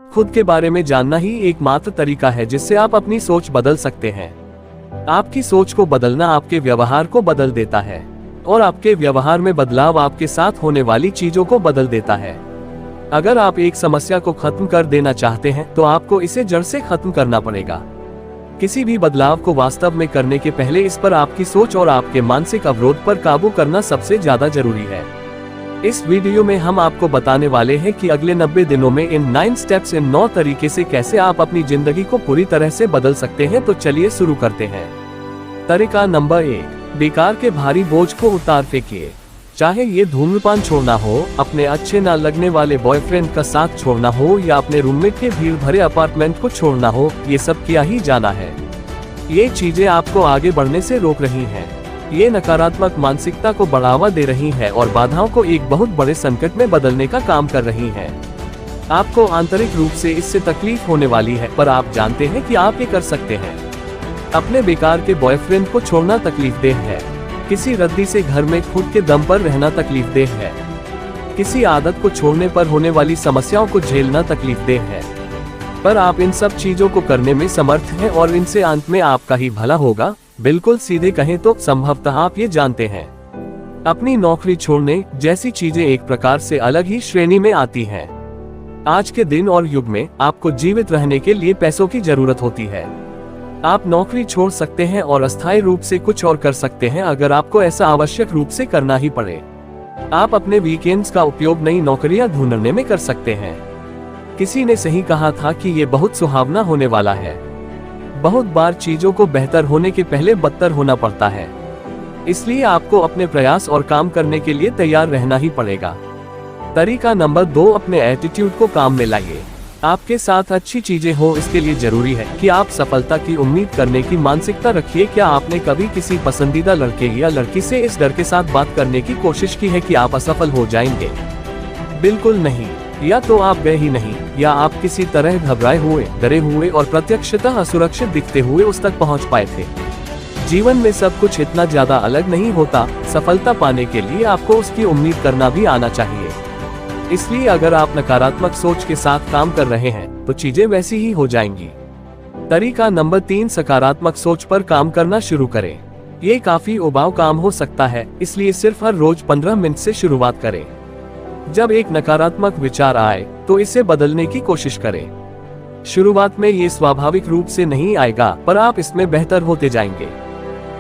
खुद के बारे में जानना ही एकमात्र तरीका है जिससे आप अपनी सोच बदल सकते हैं। आपकी सोच को बदलना आपके व्यवहार को बदल देता है और आपके व्यवहार में बदलाव आपके साथ होने वाली चीजों को बदल देता है। अगर आप एक समस्या को खत्म कर देना चाहते हैं तो आपको इसे जड़ से खत्म करना पड़ेगा। किसी भी बदलाव को वास्तव में करने के पहले इस पर आपकी सोच और आपके मानसिक अवरोध पर काबू करना सबसे ज्यादा जरूरी है। इस वीडियो में हम आपको बताने वाले हैं कि अगले 90 दिनों में इन 9 स्टेप्स इन 9 तरीके से कैसे आप अपनी जिंदगी को पूरी तरह से बदल सकते हैं। तो चलिए शुरू करते हैं। तरीका नंबर 1, बेकार के भारी बोझ को उतार फेंकिए। चाहे ये धूम्रपान छोड़ना हो, अपने अच्छे ना लगने वाले बॉयफ्रेंड का साथ छोड़ना हो या अपने रूममेट के भीड़ भरे अपार्टमेंट को छोड़ना हो, ये सब किया ही जाना है। ये चीजें आपको आगे बढ़ने से रोक रही हैं। ये नकारात्मक मानसिकता को बढ़ावा दे रही है और बाधाओं को एक बहुत बड़े संकट में बदलने का काम कर रही है। आपको आंतरिक रूप से इससे तकलीफ होने वाली है, पर आप जानते हैं कि आप ये कर सकते हैं। अपने बेकार के बॉयफ्रेंड को छोड़ना तकलीफदेह है। किसी रद्दी से घर में खुद के दम पर रहना तकलीफदेह है। किसी आदत को छोड़ने पर होने वाली समस्याओं को झेलना तकलीफदेह है, पर आप इन सब चीजों को करने में समर्थ हैं और इनसे अंत में आपका ही भला होगा। बिल्कुल सीधे कहें तो संभवतः आप ये जानते हैं। अपनी नौकरी छोड़ने जैसी चीजें एक प्रकार से अलग ही श्रेणी में आती हैं। आज के दिन और युग में आपको जीवित रहने के लिए पैसों की जरूरत होती है। आप नौकरी छोड़ सकते हैं और अस्थायी रूप से कुछ और कर सकते हैं अगर आपको ऐसा आवश्यक रूप से करना ही पड़े। आप अपने वीकेंड्स का उपयोग नई नौकरियां ढूंढने में कर सकते हैं। किसी ने सही कहा था कि ये बहुत सुहावना होने वाला है। बहुत बार चीजों को बेहतर होने के पहले बदतर होना पड़ता है, इसलिए आपको अपने प्रयास और काम करने के लिए तैयार रहना ही पड़ेगा। तरीका नंबर 2, अपने एटीट्यूड को काम में लाइए। आपके साथ अच्छी चीजें हो, इसके लिए जरूरी है कि आप सफलता की उम्मीद करने की मानसिकता रखिए। क्या आपने कभी किसी पसंदीदा लड़के या लड़की से इस डर के साथ बात करने की कोशिश की है कि आप असफल हो जाएंगे? बिल्कुल नहीं। या तो आप गए ही नहीं, या आप किसी तरह घबराए हुए, डरे हुए और प्रत्यक्षतः असुरक्षित दिखते हुए उस तक पहुंच पाए थे। जीवन में सब कुछ इतना ज्यादा अलग नहीं होता। सफलता पाने के लिए आपको उसकी उम्मीद करना भी आना चाहिए। इसलिए अगर आप नकारात्मक सोच के साथ काम कर रहे हैं तो चीजें वैसी ही हो जाएंगी। तरीका नंबर 3, सकारात्मक सोच पर काम करना शुरू करें। ये काफी उबाऊ काम हो सकता है, इसलिए सिर्फ हर रोज 15 मिनट से शुरुआत करें। जब एक नकारात्मक विचार आए तो इसे बदलने की कोशिश करें। शुरुआत में ये स्वाभाविक रूप से नहीं आएगा, पर आप इसमें बेहतर होते जाएंगे।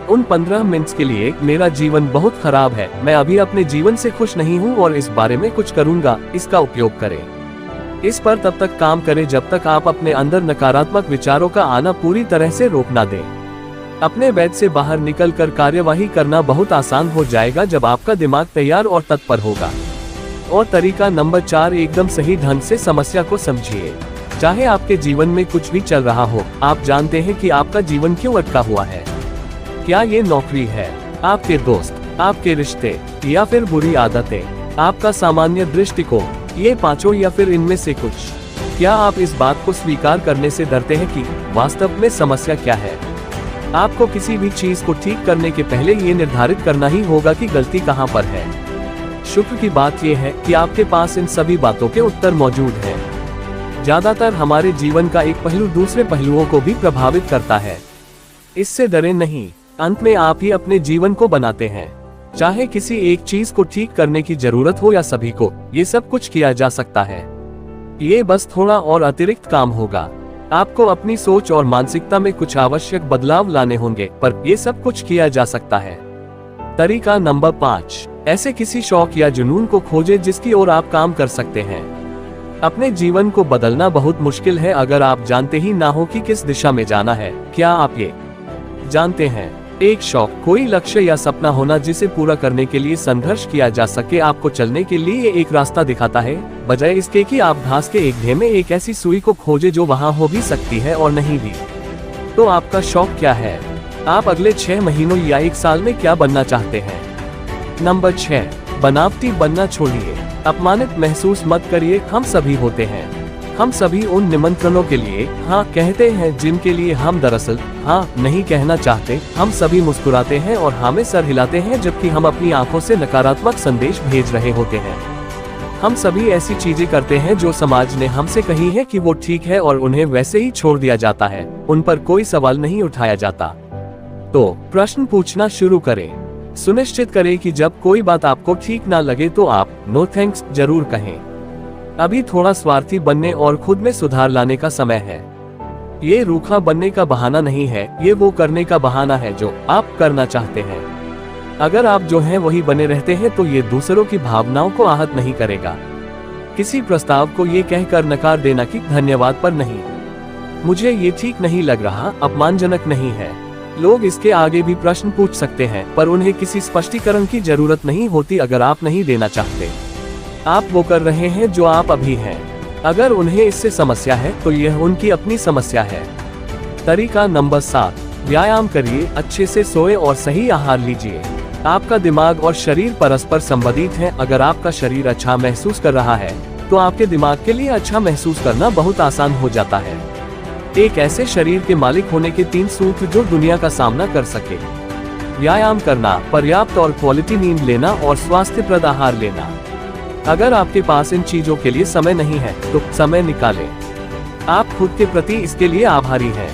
उन 15 मिनट के लिए, मेरा जीवन बहुत खराब है, मैं अभी अपने जीवन से खुश नहीं हूँ और इस बारे में कुछ करूँगा, इसका उपयोग करें। इस पर तब तक काम करें जब तक आप अपने अंदर नकारात्मक विचारों का आना पूरी तरह से रोक ना दें। अपने बेड से बाहर निकलकर कार्यवाही करना बहुत आसान हो जाएगा जब आपका दिमाग तैयार और तत्पर होगा। और तरीका नंबर 4, एकदम सही ढंग से समस्या को समझिए। चाहे आपके जीवन में कुछ भी चल रहा हो, आप जानते हैं कि आपका जीवन क्यों अटका हुआ है। क्या ये नौकरी है, आपके दोस्त, आपके रिश्ते या फिर बुरी आदतें, आपका सामान्य दृष्टिकोण, ये पांचों या फिर इनमें से कुछ? क्या आप इस बात को स्वीकार करने से डरते हैं कि वास्तव में समस्या क्या है? आपको किसी भी चीज को ठीक करने के पहले ये निर्धारित करना ही होगा कि गलती कहाँ पर है। शुक्र की बात यह है कि आपके पास इन सभी बातों के उत्तर मौजूद हैं। ज्यादातर हमारे जीवन का एक पहलू दूसरे पहलुओं को भी प्रभावित करता है। इससे डरे नहीं, अंत में आप ही अपने जीवन को बनाते हैं। चाहे किसी एक चीज को ठीक करने की जरूरत हो या सभी को, ये सब कुछ किया जा सकता है। ये बस थोड़ा और अतिरिक्त काम होगा। आपको अपनी सोच और मानसिकता में कुछ आवश्यक बदलाव लाने होंगे, पर ये सब कुछ किया जा सकता है। तरीका नंबर 5, ऐसे किसी शौक या जुनून को खोजें जिसकी ओर आप काम कर सकते हैं। अपने जीवन को बदलना बहुत मुश्किल है अगर आप जानते ही ना हो कि किस दिशा में जाना है। क्या आप ये जानते हैं? एक शौक, कोई लक्ष्य या सपना होना जिसे पूरा करने के लिए संघर्ष किया जा सके, आपको चलने के लिए एक रास्ता दिखाता है, बजाय इसके कि आप घास के एक ढेर में एक ऐसी सुई को खोजें जो वहां हो भी सकती है और नहीं भी। तो आपका शौक क्या है? आप अगले 6 महीनों या 1 साल में क्या बनना चाहते हैं? नंबर 6, बनावटी बनना छोड़िए। अपमानित महसूस मत करिए, हम सभी होते हैं। हम सभी उन निमंत्रणों के लिए हाँ कहते हैं जिनके लिए हम दरअसल हाँ नहीं कहना चाहते। हम सभी मुस्कुराते हैं और हाँ में सर हिलाते हैं जबकि हम अपनी आंखों से नकारात्मक संदेश भेज रहे होते हैं। हम सभी ऐसी चीजें करते हैं जो समाज ने हमसे कही है कि वो ठीक है और उन्हें वैसे ही छोड़ दिया जाता है, उन पर कोई सवाल नहीं उठाया जाता। तो प्रश्न पूछना शुरू करें। सुनिश्चित करें कि जब कोई बात आपको ठीक ना लगे तो आप नो थैंक्स जरूर कहें। अभी थोड़ा स्वार्थी बनने और खुद में सुधार लाने का समय है। ये रूखा बनने का बहाना नहीं है, ये वो करने का बहाना है जो आप करना चाहते हैं। अगर आप जो हैं वही बने रहते हैं तो ये दूसरों की भावनाओं को आहत नहीं करेगा। किसी प्रस्ताव को ये कहकर नकार देना कि धन्यवाद पर नहीं, मुझे ये ठीक नहीं लग रहा, अपमानजनक नहीं है। लोग इसके आगे भी प्रश्न पूछ सकते हैं, पर उन्हें किसी स्पष्टीकरण की जरूरत नहीं होती अगर आप नहीं देना चाहते। आप वो कर रहे हैं जो आप अभी हैं। अगर उन्हें इससे समस्या है तो यह उनकी अपनी समस्या है। तरीका नंबर 7, व्यायाम करिए, अच्छे से सोए और सही आहार लीजिए। आपका दिमाग और शरीर परस्पर संबंधित हैं। अगर आपका शरीर अच्छा महसूस कर रहा है तो आपके दिमाग के लिए अच्छा महसूस करना बहुत आसान हो जाता है। एक ऐसे शरीर के मालिक होने के 3 सूत्र जो दुनिया का सामना कर सके। व्यायाम करना, पर्याप्त और क्वालिटी नींद लेना और स्वास्थ्यप्रद आहार लेना। अगर आपके पास इन चीजों के लिए समय नहीं है तो समय निकालें। आप खुद के प्रति इसके लिए आभारी हैं।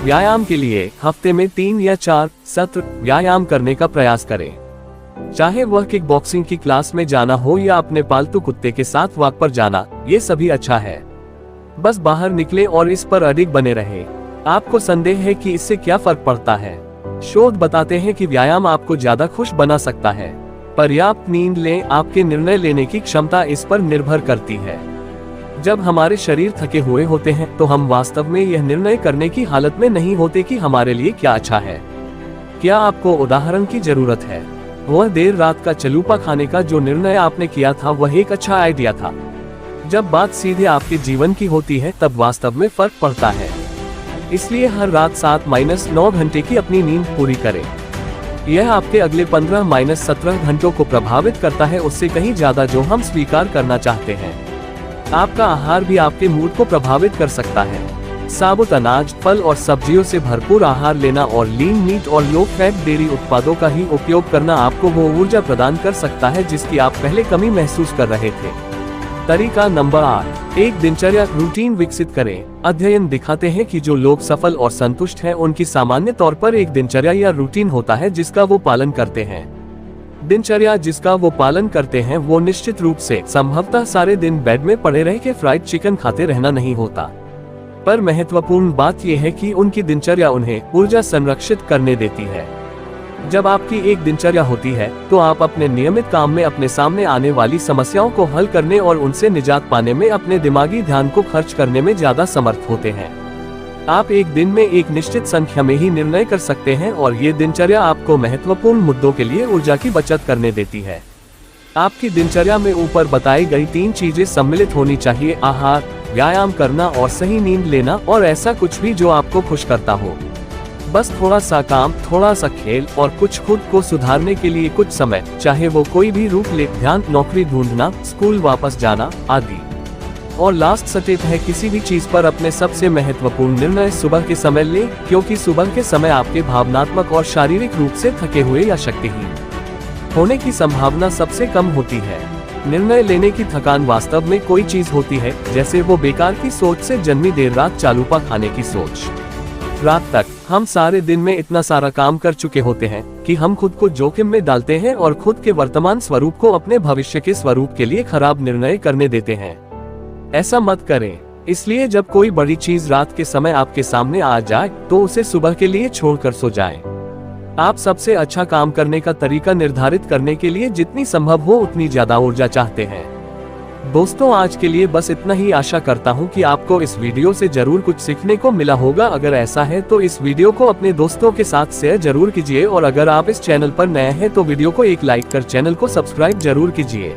व्यायाम के लिए हफ्ते में 3 या 4 सत्र व्यायाम करने का प्रयास करें। चाहे वह किक बॉक्सिंग की क्लास में जाना हो या अपने पालतू कुत्ते के साथ वॉक पर जाना, ये सभी अच्छा है। बस बाहर निकले और इस पर अडिग बने रहे। आपको संदेह है कि इससे क्या फर्क पड़ता है? शोध बताते हैं कि व्यायाम आपको ज्यादा खुश बना सकता है। पर्याप्त नींद लें, आपके निर्णय लेने की क्षमता इस पर निर्भर करती है। जब हमारे शरीर थके हुए होते हैं तो हम वास्तव में यह निर्णय करने की हालत में नहीं होते कि हमारे लिए क्या अच्छा है। क्या आपको उदाहरण की जरूरत है? वह देर रात का चलूपा खाने का जो निर्णय आपने किया था वह एक अच्छा आइडिया था। जब बात सीधे आपके जीवन की होती है तब वास्तव में फर्क पड़ता है। इसलिए हर रात 7-9 घंटे की अपनी नींद पूरी करें। यह आपके अगले 15-17 घंटों को प्रभावित करता है, उससे कहीं ज्यादा जो हम स्वीकार करना चाहते हैं। आपका आहार भी आपके मूड को प्रभावित कर सकता है। साबुत अनाज, फल और सब्जियों से भरपूर आहार लेना और लीन मीट और लो फैट डेयरी उत्पादों का ही उपयोग करना आपको वो ऊर्जा प्रदान कर सकता है जिसकी आप पहले कमी महसूस कर रहे थे। तरीका नंबर 8, एक दिनचर्या रूटीन विकसित करें। अध्ययन दिखाते हैं कि जो लोग सफल और संतुष्ट हैं उनकी सामान्य तौर पर एक दिनचर्या या रूटीन होता है जिसका वो पालन करते हैं। दिनचर्या जिसका वो पालन करते हैं वो निश्चित रूप से संभवतः सारे दिन बेड में पड़े रह के फ्राइड चिकन खाते रहना नहीं होता, पर महत्वपूर्ण बात यह है कि उनकी दिनचर्या उन्हें ऊर्जा संरक्षित करने देती है। जब आपकी एक दिनचर्या होती है तो आप अपने नियमित काम में अपने सामने आने वाली समस्याओं को हल करने और उनसे निजात पाने में अपने दिमागी ध्यान को खर्च करने में ज्यादा समर्थ होते हैं। आप एक दिन में एक निश्चित संख्या में ही निर्णय कर सकते हैं और ये दिनचर्या आपको महत्वपूर्ण मुद्दों के लिए ऊर्जा की बचत करने देती है। आपकी दिनचर्या में ऊपर बताई गई 3 चीजें सम्मिलित होनी चाहिए: आहार, व्यायाम करना और सही नींद लेना, और ऐसा कुछ भी जो आपको खुश करता हो। बस थोड़ा सा काम, थोड़ा सा खेल और कुछ खुद को सुधारने के लिए कुछ समय, चाहे वो कोई भी रूप ले, ध्यान, नौकरी ढूंढना, स्कूल वापस जाना आदि। और लास्ट स्टेप है किसी भी चीज पर अपने सबसे महत्वपूर्ण निर्णय सुबह के समय लें, क्योंकि सुबह के समय आपके भावनात्मक और शारीरिक रूप से थके हुए या शक्तिहीन होने की संभावना सबसे कम होती है। निर्णय लेने की थकान वास्तव में कोई चीज होती है, जैसे वो बेकार की सोच से जन्मी देर रात चालूपा खाने की सोच। रात तक हम सारे दिन में इतना सारा काम कर चुके होते हैं कि हम खुद को जोखिम में डालते हैं और खुद के वर्तमान स्वरूप को अपने भविष्य के स्वरूप के लिए खराब निर्णय करने देते हैं। ऐसा मत करें। इसलिए जब कोई बड़ी चीज रात के समय आपके सामने आ जाए तो उसे सुबह के लिए छोड़कर सो जाएं। आप सबसे अच्छा काम करने का तरीका निर्धारित करने के लिए जितनी संभव हो उतनी ज्यादा ऊर्जा चाहते हैं। दोस्तों, आज के लिए बस इतना ही। आशा करता हूँ कि आपको इस वीडियो से जरूर कुछ सीखने को मिला होगा। अगर ऐसा है तो इस वीडियो को अपने दोस्तों के साथ शेयर जरूर कीजिए, और अगर आप इस चैनल पर नए हैं तो वीडियो को एक लाइक कर चैनल को सब्सक्राइब जरूर कीजिए।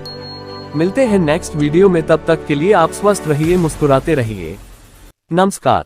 मिलते हैं नेक्स्ट वीडियो में, तब तक के लिए आप स्वस्थ रहिए, मुस्कुराते रहिए। नमस्कार।